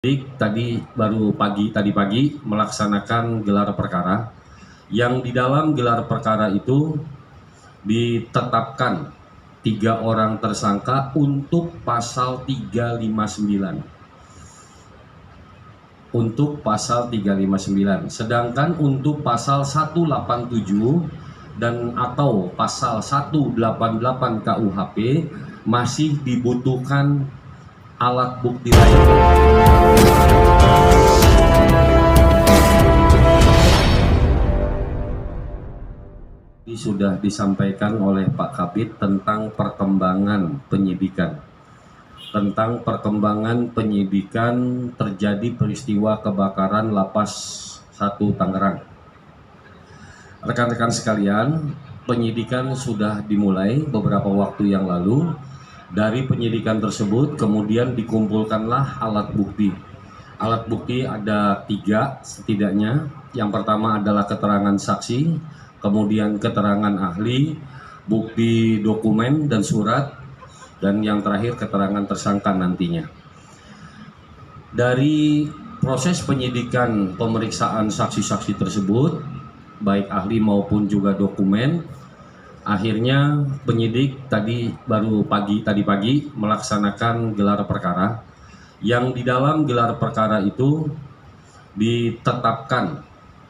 Tadi pagi melaksanakan gelar perkara yang di dalam gelar perkara itu ditetapkan 3 orang tersangka untuk pasal 359 sedangkan untuk pasal 187 dan atau pasal 188 KUHP masih dibutuhkan alat bukti lain. Sudah disampaikan oleh Pak Kabid tentang perkembangan penyidikan terjadi peristiwa kebakaran Lapas 1 Tangerang. Rekan-rekan sekalian, penyidikan sudah dimulai beberapa waktu yang lalu. Dari penyidikan tersebut kemudian dikumpulkanlah alat bukti. Alat bukti ada 3 setidaknya. Yang pertama adalah keterangan saksi, kemudian keterangan ahli, bukti dokumen dan surat, dan yang terakhir keterangan tersangka nantinya. Dari proses penyidikan pemeriksaan saksi-saksi tersebut, baik ahli maupun juga dokumen, akhirnya penyidik tadi pagi melaksanakan gelar perkara yang di dalam gelar perkara itu ditetapkan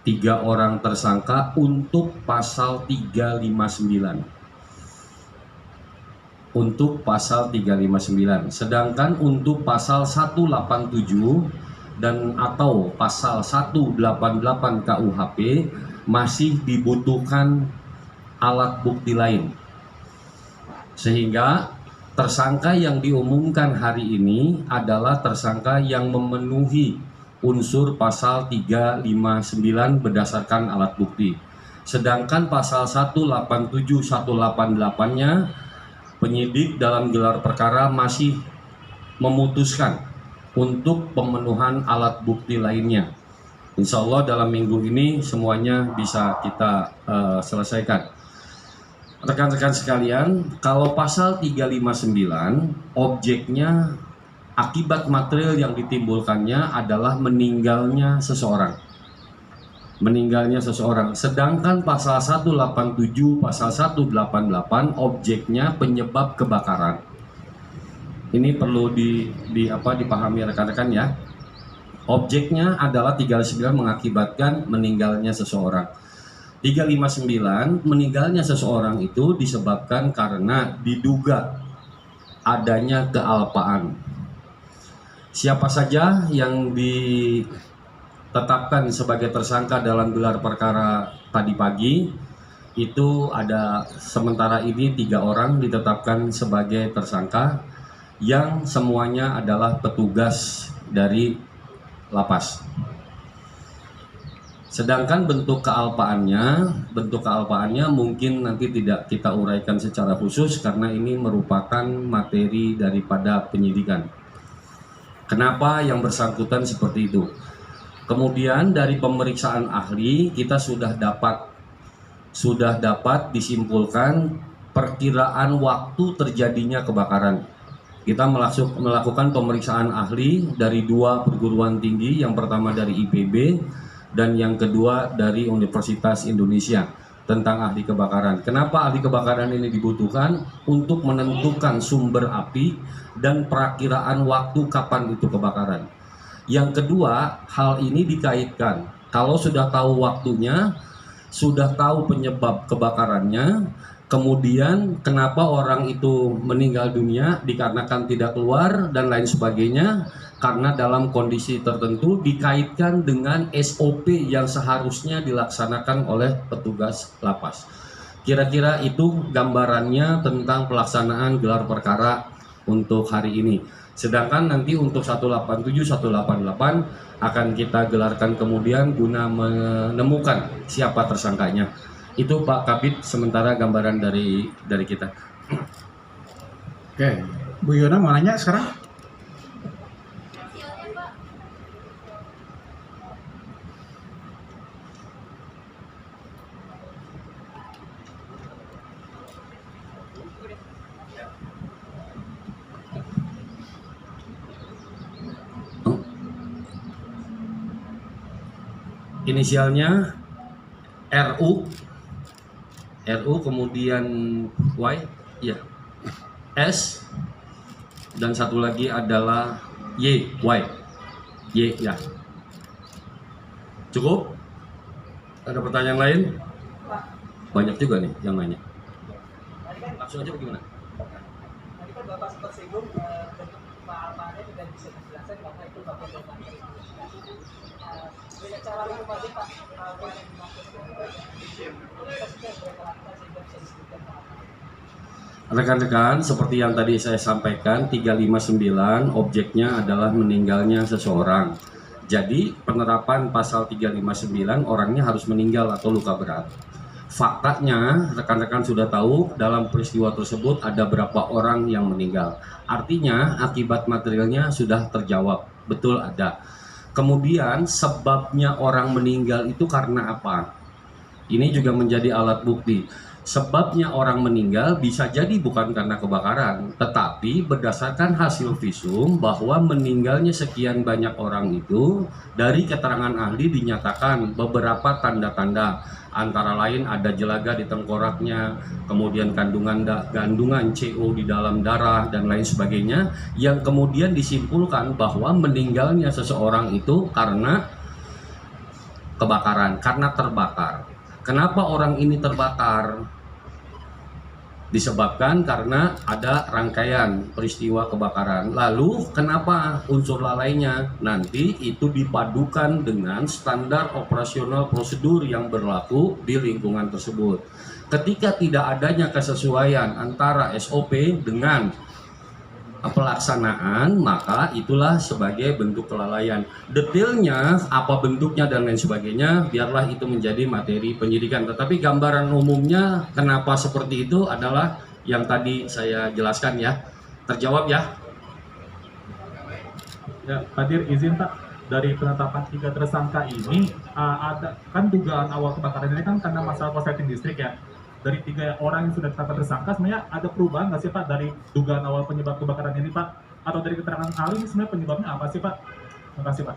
3 orang tersangka untuk pasal 359 sedangkan untuk pasal 187 dan atau pasal 188 KUHP masih dibutuhkan alat bukti lain, sehingga tersangka yang diumumkan hari ini adalah tersangka yang memenuhi unsur pasal 359 berdasarkan alat bukti. Sedangkan pasal 187, 188-nya penyidik dalam gelar perkara masih memutuskan untuk pemenuhan alat bukti lainnya. Insya Allah dalam minggu ini semuanya bisa kita selesaikan. Rekan-rekan sekalian, kalau pasal 359 objeknya akibat material yang ditimbulkannya adalah meninggalnya seseorang. Sedangkan pasal 187, pasal 188 objeknya penyebab kebakaran. Ini perlu dipahami rekan-rekan ya. Objeknya adalah 359 mengakibatkan meninggalnya seseorang. 359 meninggalnya seseorang itu disebabkan karena diduga adanya kealpaan. Siapa saja yang ditetapkan sebagai tersangka dalam gelar perkara tadi pagi itu ada sementara ini 3 orang ditetapkan sebagai tersangka yang semuanya adalah petugas dari lapas. Sedangkan bentuk kealpaannya mungkin nanti tidak kita uraikan secara khusus karena ini merupakan materi daripada penyidikan. Kenapa yang bersangkutan seperti itu? Kemudian dari pemeriksaan ahli kita sudah dapat disimpulkan perkiraan waktu terjadinya kebakaran. Kita melakukan pemeriksaan ahli dari 2 perguruan tinggi, yang pertama dari IPB dan yang kedua dari Universitas Indonesia tentang ahli kebakaran. Kenapa ahli kebakaran ini dibutuhkan? Untuk menentukan sumber api dan perakiraan waktu kapan itu kebakaran. Yang kedua, hal ini dikaitkan kalau sudah tahu waktunya, sudah tahu penyebab kebakarannya, kemudian kenapa orang itu meninggal dunia dikarenakan tidak keluar dan lain sebagainya, karena dalam kondisi tertentu dikaitkan dengan SOP yang seharusnya dilaksanakan oleh petugas lapas. Kira-kira itu gambarannya tentang pelaksanaan gelar perkara untuk hari ini. Sedangkan nanti untuk 187, 188 akan kita gelarkan kemudian guna menemukan siapa tersangkanya. Itu Pak Kabid sementara gambaran dari kita. Oke, Bu Yona mau nanya sekarang? inisialnya RU kemudian Y, ya, S, dan satu lagi adalah Y ya. Cukup? Ada pertanyaan lain? Banyak juga nih yang nanya. Langsung aja bagaimana? Tadi kan Bapak sempat singgung bentuk keamanan juga bisa dijelaskan bahwa itu bagian dari investigasi. Dengan cara hukum aja Pak, apa yang dimaksud Rekan-rekan, seperti yang tadi saya sampaikan, 359 objeknya adalah meninggalnya seseorang. Jadi penerapan pasal 359 orangnya harus meninggal atau luka berat. Faktanya, rekan-rekan sudah tahu dalam peristiwa tersebut ada berapa orang yang meninggal. Artinya akibat materialnya sudah terjawab, betul ada. Kemudian sebabnya orang meninggal itu karena apa? Ini juga menjadi alat bukti. Sebabnya orang meninggal bisa jadi bukan karena kebakaran, tetapi berdasarkan hasil visum bahwa meninggalnya sekian banyak orang itu dari keterangan ahli dinyatakan beberapa tanda-tanda, antara lain ada jelaga di tengkoraknya, kemudian kandungan CO di dalam darah dan lain sebagainya, yang kemudian disimpulkan bahwa meninggalnya seseorang itu karena kebakaran, karena terbakar. Kenapa orang ini terbakar? Disebabkan karena ada rangkaian peristiwa kebakaran. Lalu kenapa unsur lalainya? Nanti itu dipadukan dengan standar operasional prosedur yang berlaku di lingkungan tersebut. Ketika tidak adanya kesesuaian antara SOP dengan pelaksanaan, maka itulah sebagai bentuk kelalaian. Detailnya, apa bentuknya dan lain sebagainya, biarlah itu menjadi materi penyidikan. Tetapi gambaran umumnya kenapa seperti itu adalah yang tadi saya jelaskan ya. Terjawab ya? Ya, hadir izin Pak, dari penetapan 3 tersangka ini ada kan dugaan awal kebakaran ini kan karena masalah korsleting listrik ya. Dari 3 orang yang sudah ditetapkan tersangka, sebenarnya ada perubahan nggak sih Pak dari dugaan awal penyebab kebakaran ini Pak? Atau dari keterangan ahli sebenarnya penyebabnya apa sih Pak? Terima kasih Pak.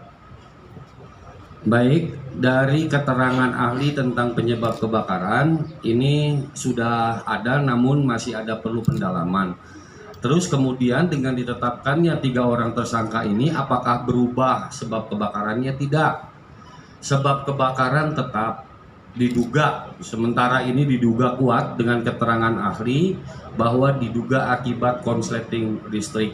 Baik, dari keterangan ahli tentang penyebab kebakaran ini sudah ada, namun masih ada perlu pendalaman. Terus kemudian dengan ditetapkannya 3 orang tersangka ini, apakah berubah sebab kebakarannya? Tidak. Sebab kebakaran tetap diduga, sementara ini diduga kuat dengan keterangan ahli bahwa diduga akibat konsleting listrik.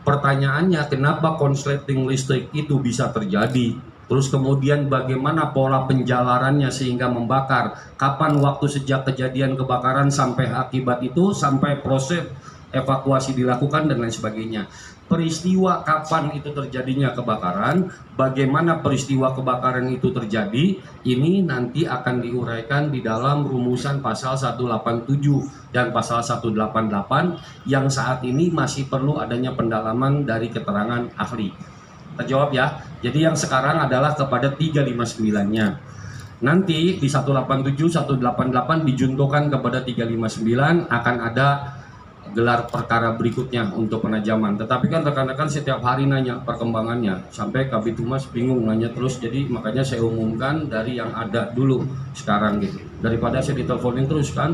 Pertanyaannya, kenapa konsleting listrik itu bisa terjadi? Terus kemudian bagaimana pola penjalarannya sehingga membakar? Kapan waktu sejak kejadian kebakaran sampai akibat itu, sampai proses evakuasi dilakukan dan lain sebagainya. Peristiwa kapan itu terjadinya kebakaran, bagaimana peristiwa kebakaran itu terjadi, ini nanti akan diuraikan di dalam rumusan pasal 187 dan pasal 188 yang saat ini masih perlu adanya pendalaman dari keterangan ahli. Terjawab ya. Jadi yang sekarang adalah kepada 359-nya. Nanti di 187, 188 dijuntukan kepada 359 akan ada gelar perkara berikutnya untuk penajaman. Tetapi kan rekan-rekan setiap hari nanya perkembangannya, sampai Kabid Humas bingung nanya terus. Jadi makanya saya umumkan dari yang ada dulu sekarang gitu, daripada saya diteleponin terus kan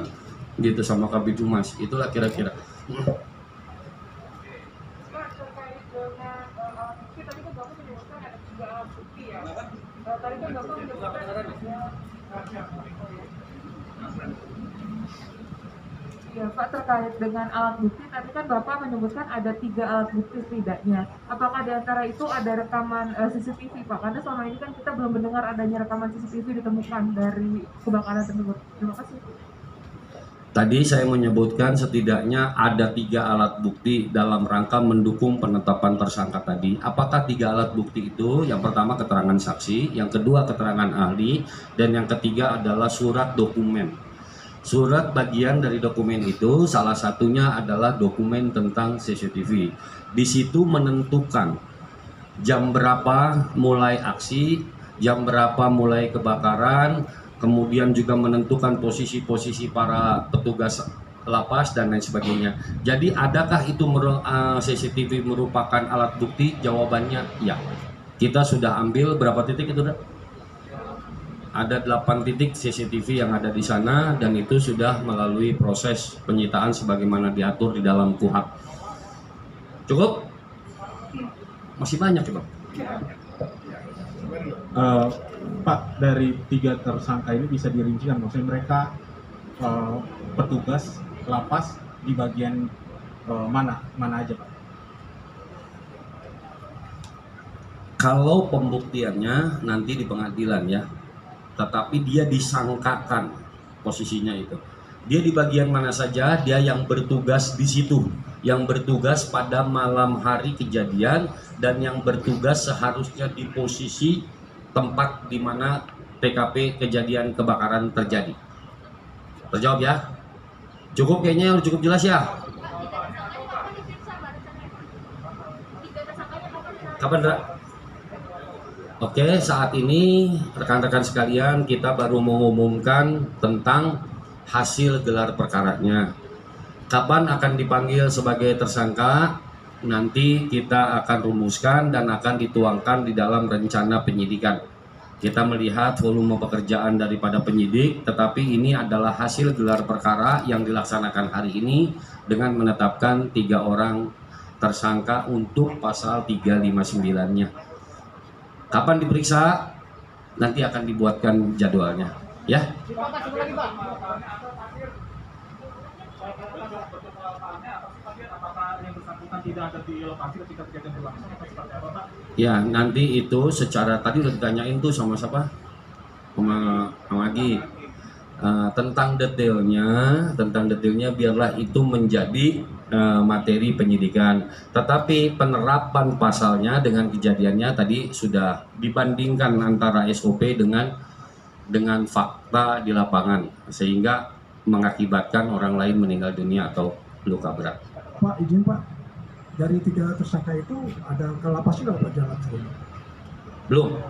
gitu sama Kabid Humas. Itulah kira-kira. Ya Pak, terkait dengan alat bukti, tadi kan Bapak menyebutkan ada 3 alat bukti setidaknya. Apakah di antara itu ada rekaman CCTV Pak? Karena selama ini kan kita belum mendengar adanya rekaman CCTV ditemukan dari kebakaran tersebut. Terima kasih. Tadi saya menyebutkan setidaknya ada 3 alat bukti dalam rangka mendukung penetapan tersangka tadi. Apakah 3 alat bukti itu? Yang pertama keterangan saksi, yang kedua keterangan ahli, dan yang ketiga adalah surat dokumen. Surat bagian dari dokumen itu salah satunya adalah dokumen tentang CCTV. Di situ menentukan jam berapa mulai aksi, jam berapa mulai kebakaran, kemudian juga menentukan posisi-posisi para petugas lapas dan lain sebagainya. Jadi adakah itu CCTV merupakan alat bukti? Jawabannya ya. Kita sudah ambil berapa titik itu, Dak? ada 8 titik CCTV yang ada di sana dan itu sudah melalui proses penyitaan sebagaimana diatur di dalam KUHP. Cukup? Masih banyak ya, Bang? Pak, dari 3 tersangka ini bisa dirincikan, maksudnya mereka petugas lapas di bagian mana aja, Pak? Kalau pembuktiannya nanti di pengadilan ya, tetapi dia disangkakan posisinya itu. Dia di bagian mana saja, dia yang bertugas di situ, yang bertugas pada malam hari kejadian dan yang bertugas seharusnya di posisi tempat di mana TKP kejadian kebakaran terjadi. Terjawab ya? Cukup kayaknya, cukup jelas ya? Kapan, Dra? Oke, saat ini rekan-rekan sekalian kita baru mengumumkan tentang hasil gelar perkaranya. Kapan akan dipanggil sebagai tersangka? Nanti kita akan rumuskan dan akan dituangkan di dalam rencana penyidikan. Kita melihat volume pekerjaan daripada penyidik, tetapi ini adalah hasil gelar perkara yang dilaksanakan hari ini dengan menetapkan 3 orang tersangka untuk pasal 359-nya. Kapan diperiksa? Nanti akan dibuatkan jadwalnya, ya. Apakah yang bersangkutan tidak ada di lokasi ketika kejadian berlangsung atau seperti apa, Pak? Ya, nanti itu secara tadi udah ditanyain tuh sama siapa? Sama Agi. Tentang detailnya biarlah itu menjadi materi penyidikan. Tetapi penerapan pasalnya dengan kejadiannya tadi sudah dibandingkan antara SOP dengan fakta di lapangan sehingga mengakibatkan orang lain meninggal dunia atau luka berat. Pak, izin Pak, dari 3 tersangka itu ada ke lapas juga Pak jalan sebelumnya? Belum.